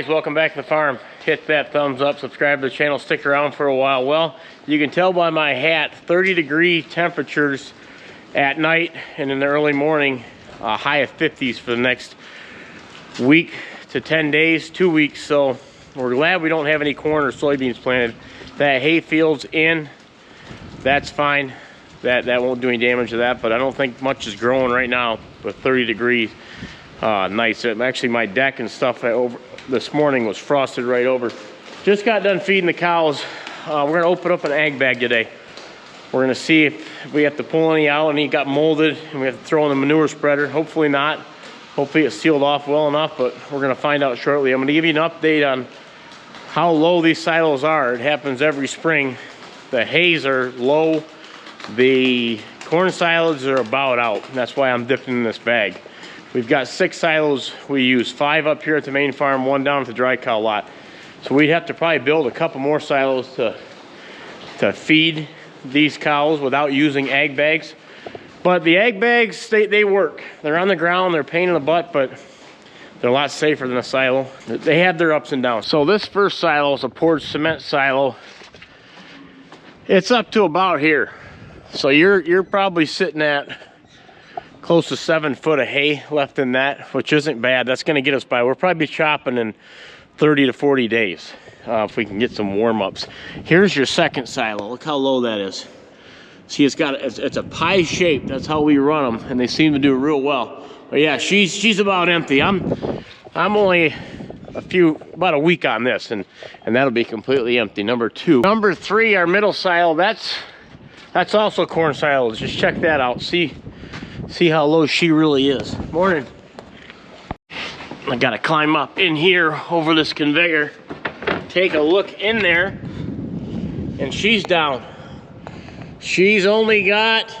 guys, welcome back to the farm. Hit that thumbs up, subscribe to the channel, stick around for a while. Well, you can tell by my hat, 30-degree temperatures at night and in the early morning, a high of 50s for the next week to 10 days, 2 weeks. So we're glad we don't have any corn or soybeans planted. That hay field's in, that's fine. That won't do any damage to that, but I don't think much is growing right now with 30 degrees. Nice. Actually, my deck and stuff this morning was frosted right over. Just got done feeding the cows. We're gonna open up an ag bag today. We're gonna see if we have to pull any out, any got molded, and we have to throw in the manure spreader. Hopefully not. Hopefully it's sealed off well enough, but we're gonna find out shortly. I'm gonna give you an update on how low these silos are. It happens every spring. The hays are low. The corn silos are about out. That's why I'm dipping in this bag. We've got 6 silos we use, 5 up here at the main farm, 1 down at the dry cow lot. So we'd have to probably build a couple more silos to feed these cows without using ag bags. But the ag bags, they work. They're on the ground, they're a pain in the butt, but they're a lot safer than a silo. They have their ups and downs. So this first silo is a poured cement silo. It's up to about here. So you're probably sitting at close to 7 foot of hay left in that, which isn't bad. That's gonna get us by. We'll probably be chopping in 30 to 40 days if we can get some warm-ups. Here's your second silo. Look how low that is. See, it's a pie shape. That's how we run them, and they seem to do real well. But yeah, she's about empty. I'm only about a week on this, and that'll be completely empty. Number 2. Number 3, our middle silo. That's also corn silos. Just check that out. See how low she really is. Morning. I gotta climb up in here over this conveyor, take a look in there, and she's down. She's only got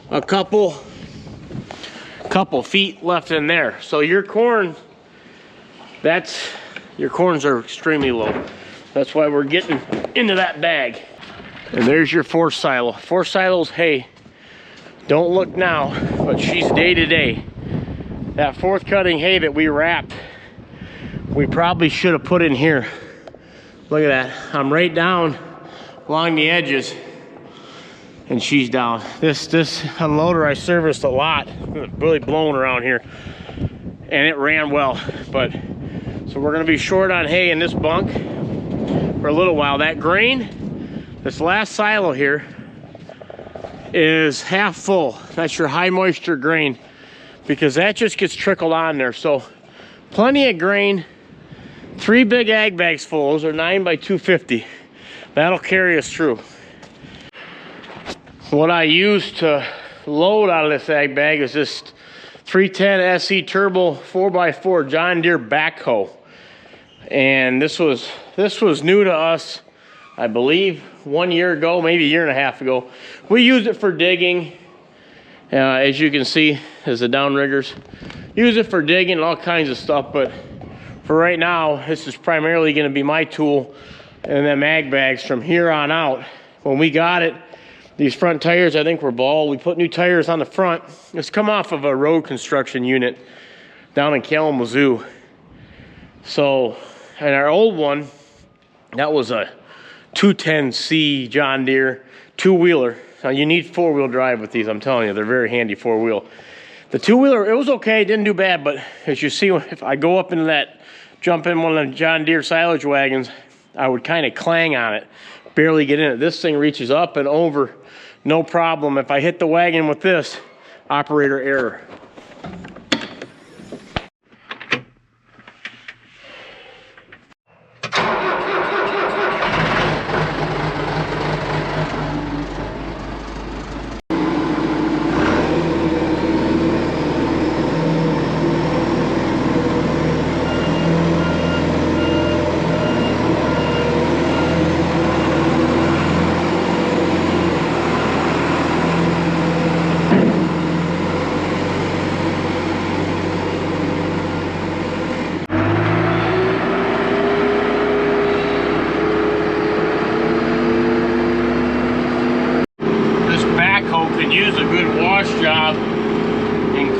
a couple feet left in there. So your corns are extremely low. That's why we're getting into that bag. And there's your 4th silo. 4 silos hay. Don't look now, but she's day to day. That 4th cutting hay that we wrapped, we probably should have put in here. Look at that. I'm right down along the edges, and she's down. This unloader I serviced a lot. It's really blowing around here, and it ran well. But so we're gonna be short on hay in this bunk for a little while. That grain, this last silo here, is half full. That's your high moisture grain, because that just gets trickled on there. So plenty of grain. 3 big ag bags full. Those are 9 by 250. That'll carry us through. What I use to load out of this ag bag is this 310 SE Turbo 4x4 John Deere backhoe. And this was new to us, I believe 1 year ago, maybe a year and a half ago. We use it for digging. As you can see, as the downriggers use it for digging and all kinds of stuff. But for right now, this is primarily going to be my tool and them ag bags from here on out. When we got it, these front tires, I think, were bald. We put new tires on the front. It's come off of a road construction unit down in Kalamazoo. So, and our old one, that was a 210C John Deere 2-wheeler. Now you need 4-wheel drive with these, I'm telling you, they're very handy 4-wheel. The 2-wheeler, it was okay, didn't do bad, but as you see, if I go up into that, jump in one of the John Deere silage wagons, I would kind of clang on it, barely get in it. This thing reaches up and over, no problem. If I hit the wagon with this, operator error.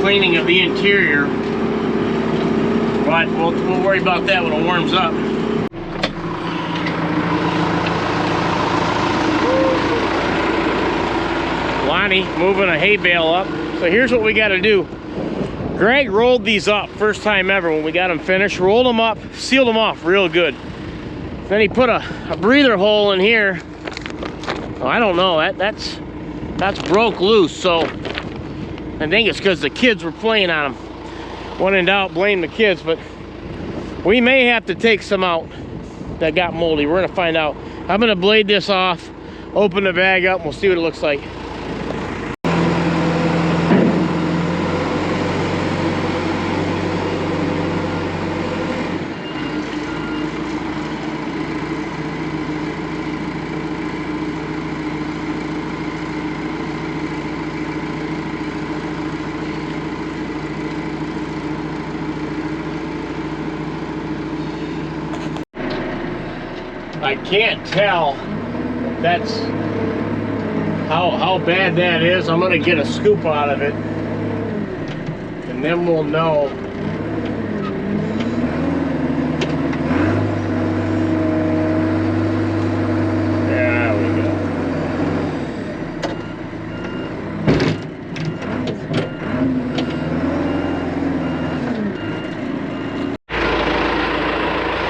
cleaning of the interior. What but we'll worry about that when it warms up. Lonnie moving a hay bale up. So here's what we got to do. Greg rolled these up first time ever when we got them finished. Rolled them up, sealed them off real good. Then he put a breather hole in here. Oh, I don't know, that's broke loose, so I think it's because the kids were playing on them. When in doubt, blame the kids, but we may have to take some out that got moldy. We're gonna find out. I'm gonna blade this off, open the bag up, and we'll see what it looks like. I can't tell if that's how bad that is. I'm gonna get a scoop out of it, and then we'll know. There we go.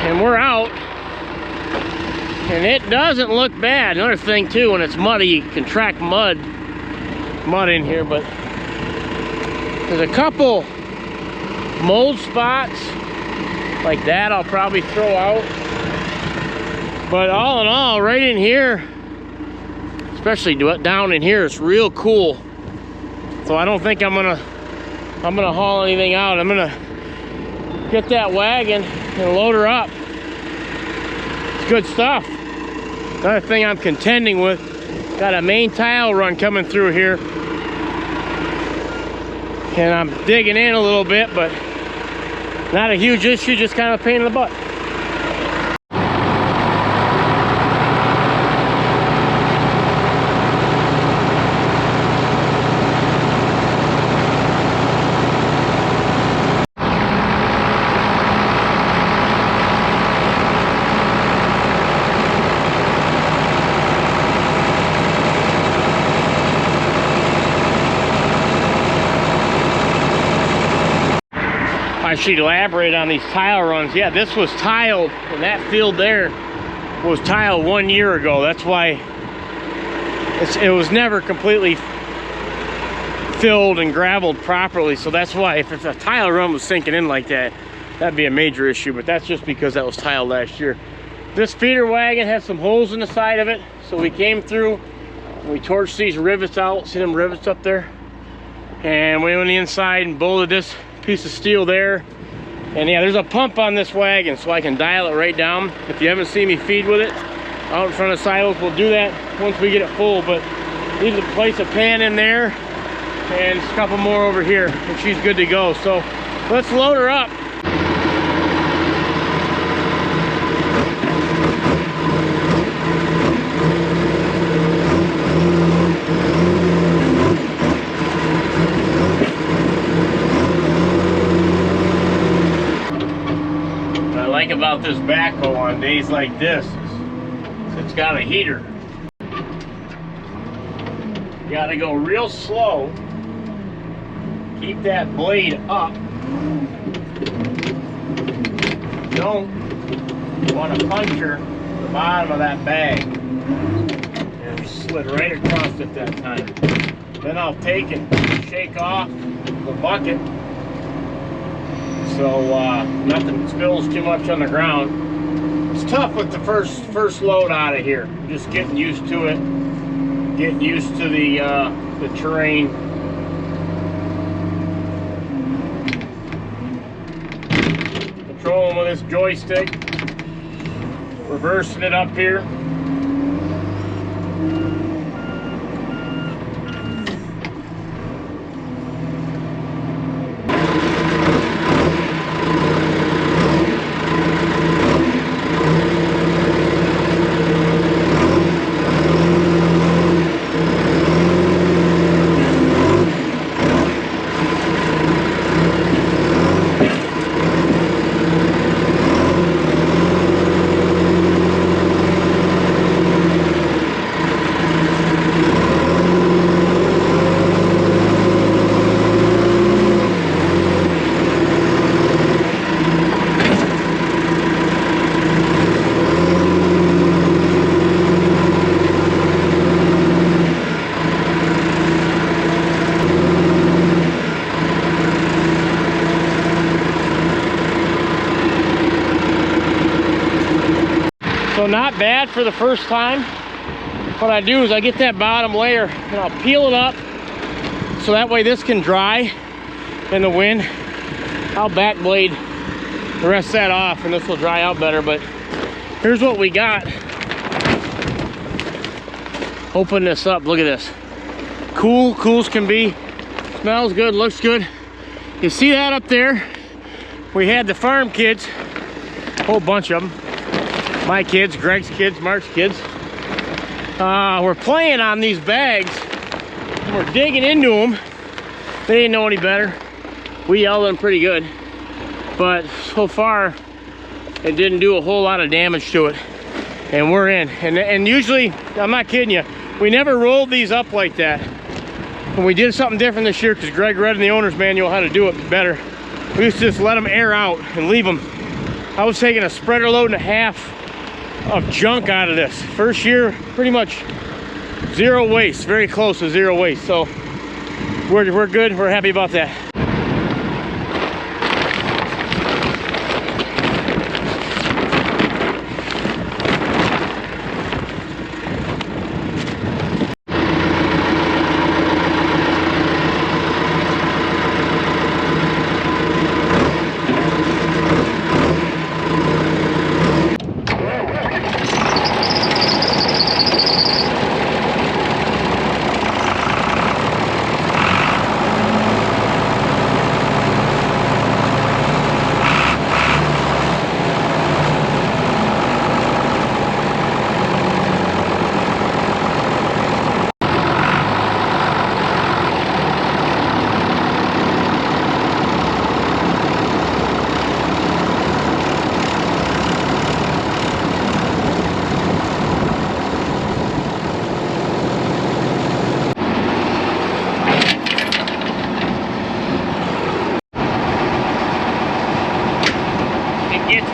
And we're out. And it doesn't look bad. Another thing too, when it's muddy, you can track mud in here, but there's a couple mold spots like that I'll probably throw out. But all in all, right in here, especially down in here, it's real cool. So I don't think I'm gonna haul anything out. I'm gonna get that wagon and load her up. It's good stuff. Another thing I'm contending with, got a main tile run coming through here. And I'm digging in a little bit, but not a huge issue, just kind of a pain in the butt. I should elaborate on these tile runs. Yeah, this was tiled, and that field there was tiled 1 year ago. That's why it was never completely filled and gravelled properly. So that's why if a tile run was sinking in like that, that'd be a major issue. But that's just because that was tiled last year. This feeder wagon has some holes in the side of it. So we came through, we torched these rivets out. See them rivets up there? And we went inside and bolted this piece of steel there. And yeah, there's a pump on this wagon, so I can dial it right down. If you haven't seen me feed with it out in front of silos, we'll do that once we get it full. But need to place a pan in there and a couple more over here, and she's good to go. So let's load her up. About this backhoe on days like this is it's got a heater. You gotta go real slow, keep that blade up. You don't want to puncture the bottom of that bag. And slid right across it that time. Then I'll take and shake off the bucket so nothing spills too much on the ground. It's tough with the first load out of here. Just getting used to it, getting used to the terrain. Controlling with this joystick, reversing it up here. So not bad for the first time. What I do is I get that bottom layer and I'll peel it up so that way this can dry in the wind. I'll back blade the rest of that off and this will dry out better, but here's what we got. Open this up, look at this. Cool as can be. Smells good, looks good. You see that up there? We had the farm kids, a whole bunch of them. My kids, Greg's kids, Mark's kids. We're playing on these bags. We're digging into them. They didn't know any better. We yelled at them pretty good. But so far, it didn't do a whole lot of damage to it. And we're in. And usually, I'm not kidding you, we never rolled these up like that. When we did something different this year, because Greg read in the owner's manual how to do it better, we used to just let them air out and leave them. I was taking a spreader load and a half of junk out of this. First year, pretty much zero waste, very close to zero waste. So we're good, we're happy about that.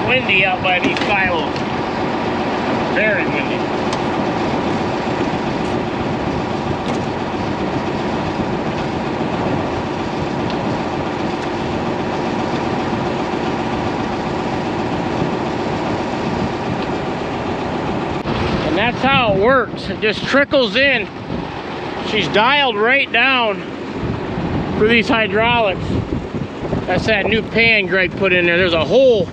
Windy out by these silos. Very windy. And that's how it works. It just trickles in. She's dialed right down for these hydraulics. That's that new pan Greg put in there. There's a hole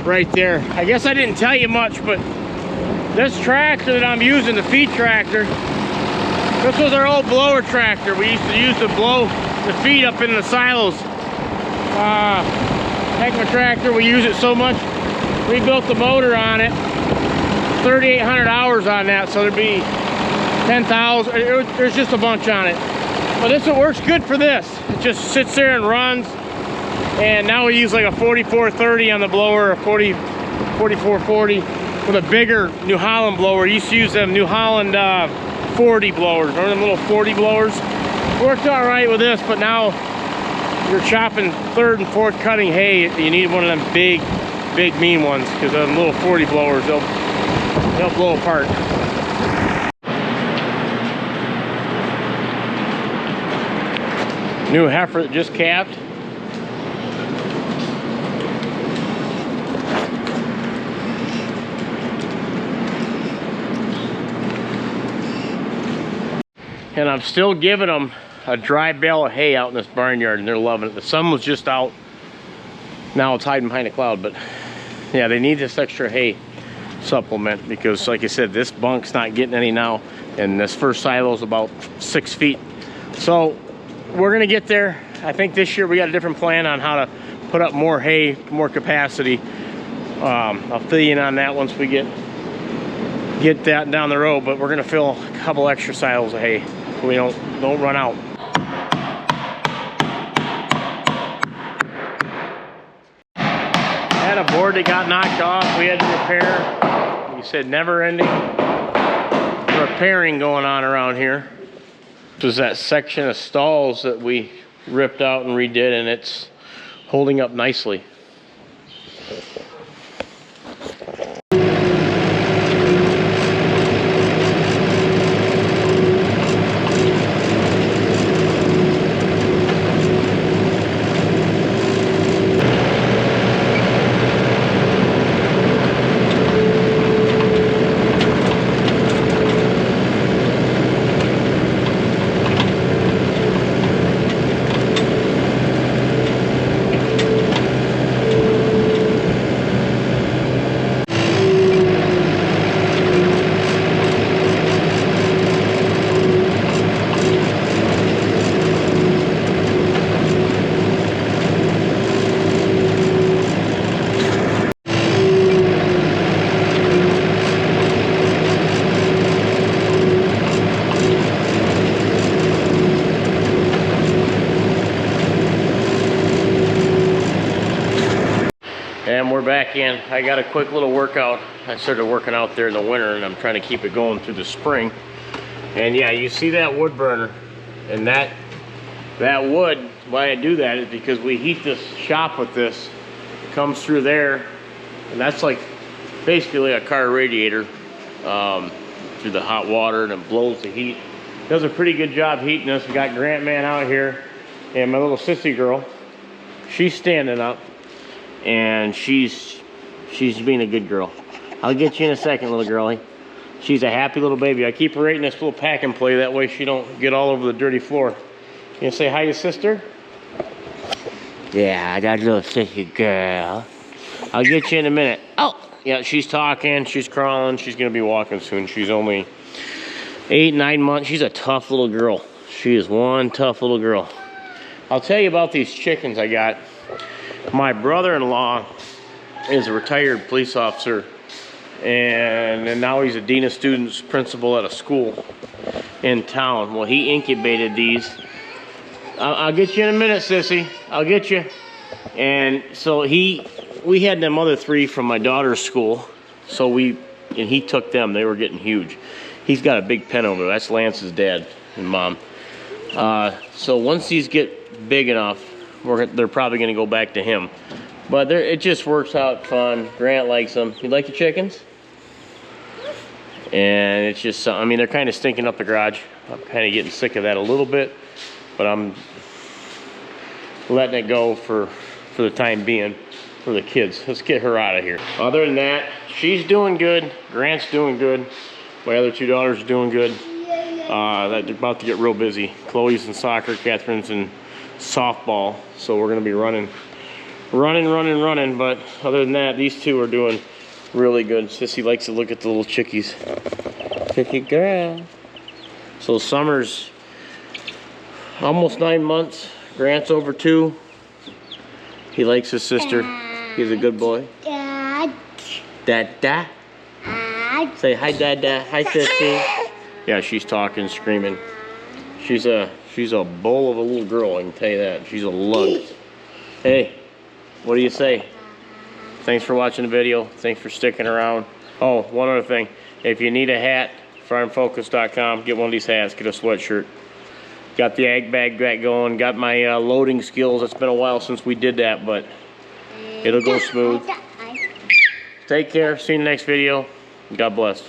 right there. I guess I didn't tell you much, but this tractor that I'm using, the feed tractor, this was our old blower tractor. We used to use to blow the feed up in the silos. Heck of a tractor. We use it so much. We built the motor on it. 3,800 hours on that, so there'd be 10,000. There's just a bunch on it. But this works good for this. It just sits there and runs. And now we use like a 4430 on the blower, a 4440 with a bigger New Holland blower. We used to use them New Holland 40 blowers, or them little 40 blowers. Worked all right with this, but now you're chopping third and fourth cutting hay. You need one of them big mean ones, because them little 40 blowers, they'll blow apart. New heifer that just calved. And I'm still giving them a dry bale of hay out in this barnyard, and they're loving it. The sun was just out. Now it's hiding behind a cloud, but yeah, they need this extra hay supplement because, like I said, this bunk's not getting any now, and this first silo is about 6 feet. So we're gonna get there. I think this year we got a different plan on how to put up more hay, more capacity. I'll fill you in on that once we get that down the road, but we're gonna fill a couple extra silos of hay so we don't run out. Had a board that got knocked off, we had to repair. He said never ending repairing going on around here. This was that section of stalls that we ripped out and redid, and it's holding up nicely. back in. I got a quick little workout. I started working out there in the winter, and I'm trying to keep it going through the spring. And yeah, you see that wood burner, and that wood, why I do that is because we heat this shop with this. It comes through there, and that's like basically a car radiator through the hot water, and it blows the heat. Does a pretty good job heating us. We got Grant Man out here, and my little sissy girl. She's standing up, and she's being a good girl. I'll get you in a second, little girlie. She's a happy little baby. I keep her right in this little pack and play, that way she don't get all over the dirty floor. You gonna say hi to sister? Yeah, that little sissy girl. I'll get you in a minute. Oh, yeah, she's talking, she's crawling, she's gonna be walking soon. She's only 8, 9 months. She's a tough little girl. She is one tough little girl. I'll tell you about these chickens I got. My brother-in-law is a retired police officer, and now he's a dean of students principal at a school in town. Well, he incubated these. I'll get you in a minute, sissy. I'll get you. And so we had them other 3 from my daughter's school, so he took them. They were getting huge. He's got a big pen over there. That's Lance's dad and mom. So once these get big enough, they're probably going to go back to him. But it just works out fun. Grant likes them. You like the chickens? And it's just, I mean, they're kind of stinking up the garage. I'm kind of getting sick of that a little bit, but I'm letting it go for the time being for the kids. Let's get her out of here. Other than that, she's doing good. Grant's doing good. My other 2 daughters are doing good. They're about to get real busy. Chloe's in soccer, Catherine's in softball, so we're gonna be running. But other than that, these 2 are doing really good. Sissy likes to look at the little chickies. Sissy girl. So Summer's almost 9 months. Grant's over 2. He likes his sister. He's a good boy. Dad. Dada. Say hi, Dada. Hi, Sissy. Yeah, she's talking, screaming. She's a bowl of a little girl, I can tell you that. She's a lug. Hey, what do you say? Thanks for watching the video. Thanks for sticking around. Oh, one other thing. If you need a hat, farmfocus.com. Get one of these hats. Get a sweatshirt. Got the ag bag back going. Got my loading skills. It's been a while since we did that, but it'll go smooth. Take care. See you in the next video. God bless.